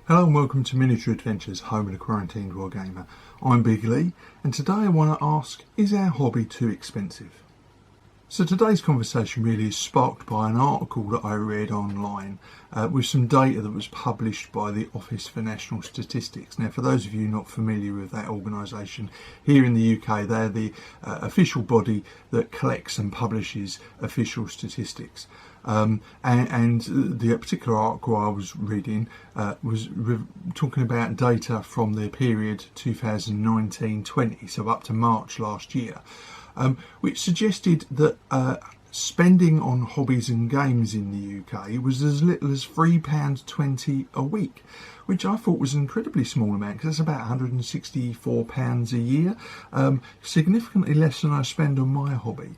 Hello and welcome to Miniature Adventures, home of the quarantined wargamer. I'm Big Lee, and today I want to ask, is our hobby too expensive? So today's conversation really is sparked by an article that I read online with some data that was published by the Office for National Statistics. Now, for those of you not familiar with that organisation, here in the UK they're the official body that collects and publishes official statistics. And the particular article I was reading was talking about data from the period 2019-20, so up to March last year. Which suggested that spending on hobbies and games in the UK was as little as £3.20 a week, which I thought was an incredibly small amount because that's about £164 a year, significantly less than I spend on my hobby.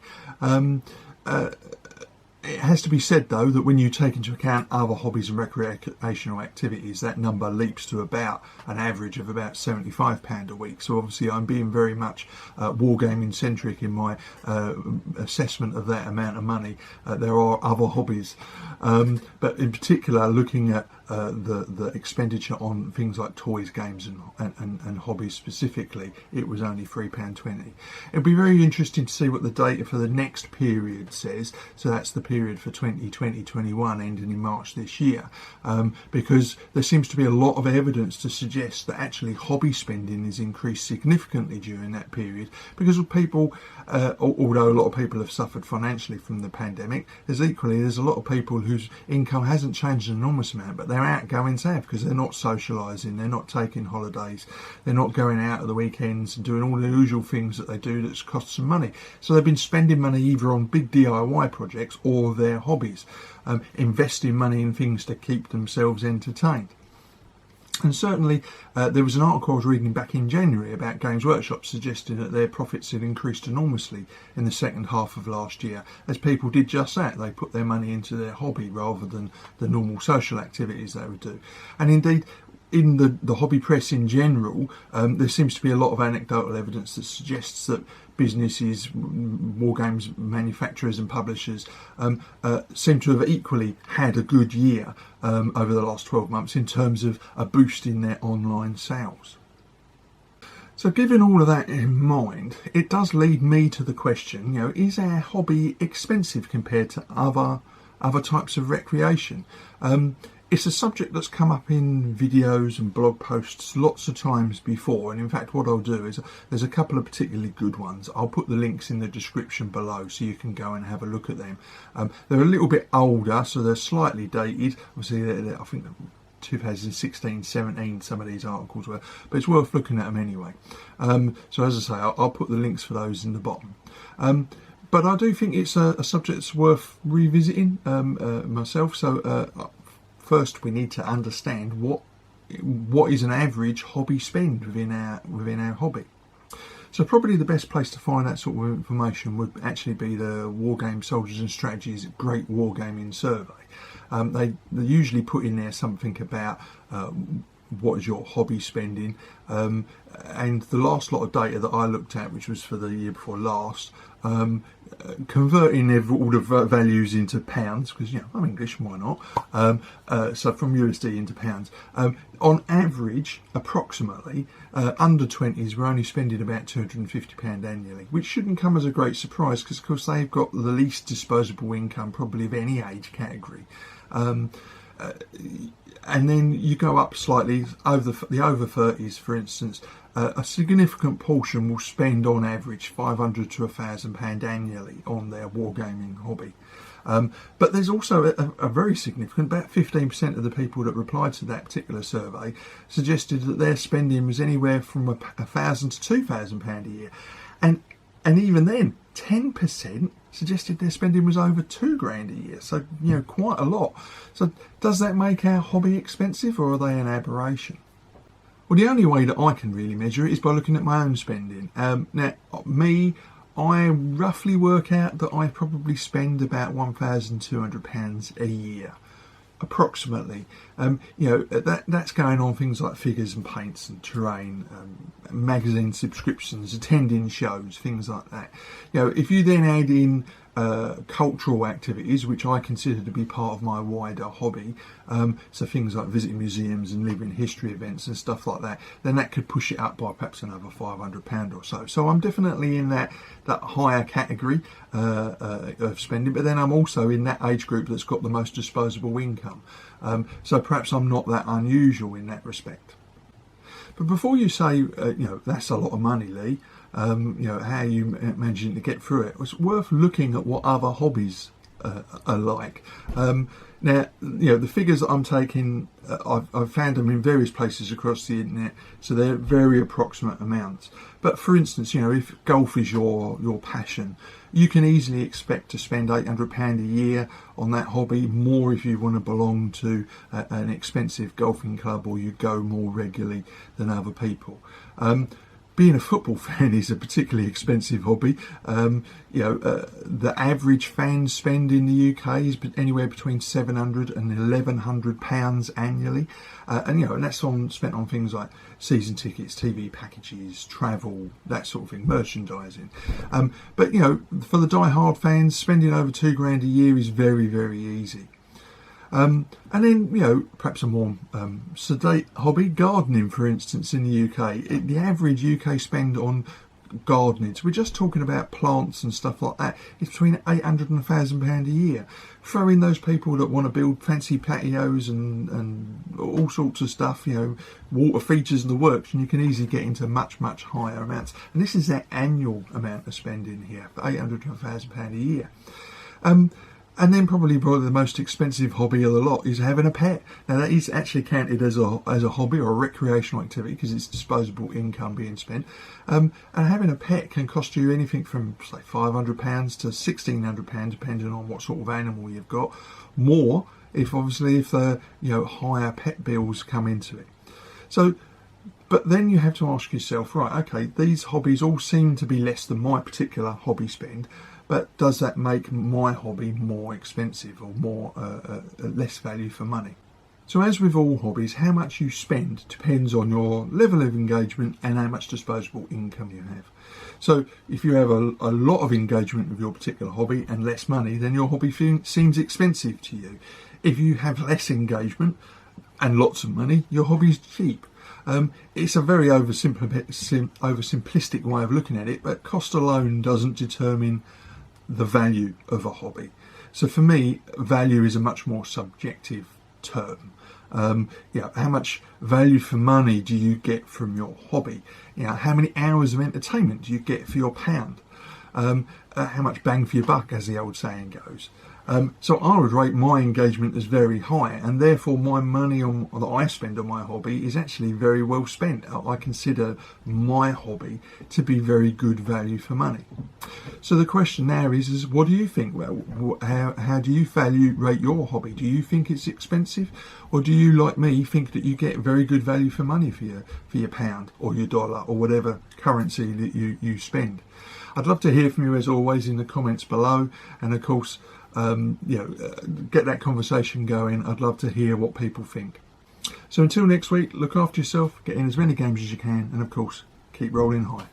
It has to be said, though, that when you take into account other hobbies and recreational activities, that number leaps to about an average of about £75 a week. So obviously I'm being very much wargaming centric in my assessment of that amount of money. There are other hobbies, but in particular looking at the expenditure on things like toys, games and hobbies specifically, it was only £3.20. It'll be very interesting to see what the data for the next period says. So that's the period for 2020-21 ending in March this year, because there seems to be a lot of evidence to suggest that actually hobby spending has increased significantly during that period because of people, although a lot of people have suffered financially from the pandemic, there's a lot of people whose income hasn't changed an enormous amount, but they're out going south because they're not socialising, they're not taking holidays, they're not going out at the weekends and doing all the usual things that they do that cost some money. So they've been spending money either on big DIY projects or their hobbies, investing money in things to keep themselves entertained. And certainly there was an article I was reading back in January about Games Workshop suggesting that their profits had increased enormously in the second half of last year as people did just that. They put their money into their hobby rather than the normal social activities they would do. And indeed, in the hobby press in general, there seems to be a lot of anecdotal evidence that suggests that businesses, wargames manufacturers and publishers seem to have equally had a good year over the last 12 months in terms of a boost in their online sales. So given all of that in mind, it does lead me to the question, is our hobby expensive compared to other types of recreation? It's a subject that's come up in videos and blog posts lots of times before, and in fact what I'll do is there's a couple of particularly good ones. I'll put the links in the description below so you can go and have a look at them. They're a little bit older, so they're slightly dated. Obviously I think 2016-17 some of these articles were, but it's worth looking at them anyway. So as I say, I'll put the links for those in the bottom. But I do think it's a subject that's worth revisiting myself. So first, we need to understand what is an average hobby spend within our hobby. So probably the best place to find that sort of information would actually be the Wargame Soldiers and Strategies Great Wargaming Survey. They usually put in there something about what is your hobby spending, and the last lot of data that I looked at, which was for the year before last, converting all the values into pounds, because I'm English, why not? So from USD into pounds, on average, approximately, under 20s we're only spending about £250 annually, which shouldn't come as a great surprise because of course they've got the least disposable income probably of any age category. And then you go up slightly over the over 30s, for instance. A significant portion will spend on average £500 to £1,000 annually on their wargaming hobby. But there's also a very significant, about 15% of the people that replied to that particular survey suggested that their spending was anywhere from £1,000 to £2,000 a year. And even then, 10% suggested their spending was over £2,000 a year. So, quite a lot. So does that make our hobby expensive, or are they an aberration? Well, the only way that I can really measure it is by looking at my own spending. Now, I roughly work out that I probably spend about £1,200 a year, approximately. That's going on things like figures and paints and terrain, magazine subscriptions, attending shows, things like that. If you then add in cultural activities, which I consider to be part of my wider hobby, so things like visiting museums and living history events and stuff like that, then that could push it up by perhaps another £500 or so. So I'm definitely in that higher category of spending, but then I'm also in that age group that's got the most disposable income. So perhaps I'm not that unusual in that respect. But before you say, that's a lot of money, Lee, how are you managing to get through it? It's worth looking at what other hobbies are like. Now, the figures that I'm taking, I've found them in various places across the internet, so they're very approximate amounts. But for instance, if golf is your passion, you can easily expect to spend £800 a year on that hobby, more if you want to belong to an expensive golfing club or you go more regularly than other people. Being a football fan is a particularly expensive hobby. The average fan spend in the UK is anywhere between £700 and £1,100 annually, and that's spent on things like season tickets, TV packages, travel, that sort of thing, merchandising. But for the die-hard fans, spending over £2,000 a year is very, very easy. And then, perhaps a more sedate hobby, gardening, for instance, in the UK. The average UK spend on gardening, so we're just talking about plants and stuff like that, is between £800 and £1,000 a year. Throw in those people that want to build fancy patios and all sorts of stuff, water features and the works, and you can easily get into much, much higher amounts. And this is their annual amount of spending here, £800 to £1,000 a year. And then probably the most expensive hobby of the lot is having a pet. Now that is actually counted as a hobby or a recreational activity because it's disposable income being spent. And having a pet can cost you anything from say £500 to £1,600, depending on what sort of animal you've got. More if the higher pet bills come into it. So, but then you have to ask yourself, right, okay, these hobbies all seem to be less than my particular hobby spend. But does that make my hobby more expensive or more less value for money? So as with all hobbies, how much you spend depends on your level of engagement and how much disposable income you have. So if you have a lot of engagement with your particular hobby and less money, then your hobby seems expensive to you. If you have less engagement and lots of money, your hobby is cheap. It's a very oversimplistic way of looking at it, but cost alone doesn't determine the value of a hobby. So for me, value is a much more subjective term. How much value for money do you get from your hobby? How many hours of entertainment do you get for your pound? How much bang for your buck, as the old saying goes. So I would rate my engagement as very high, and therefore my money that I spend on my hobby is actually very well spent. I consider my hobby to be very good value for money. So the question now is what do you think? Well, how do you rate your hobby? Do you think it's expensive, or do you, like me, think that you get very good value for money for your pound or your dollar or whatever currency that you spend? I'd love to hear from you, as always, in the comments below, and of course get that conversation going. I'd love to hear what people think. So until next week, look after yourself, get in as many games as you can, and of course keep rolling high.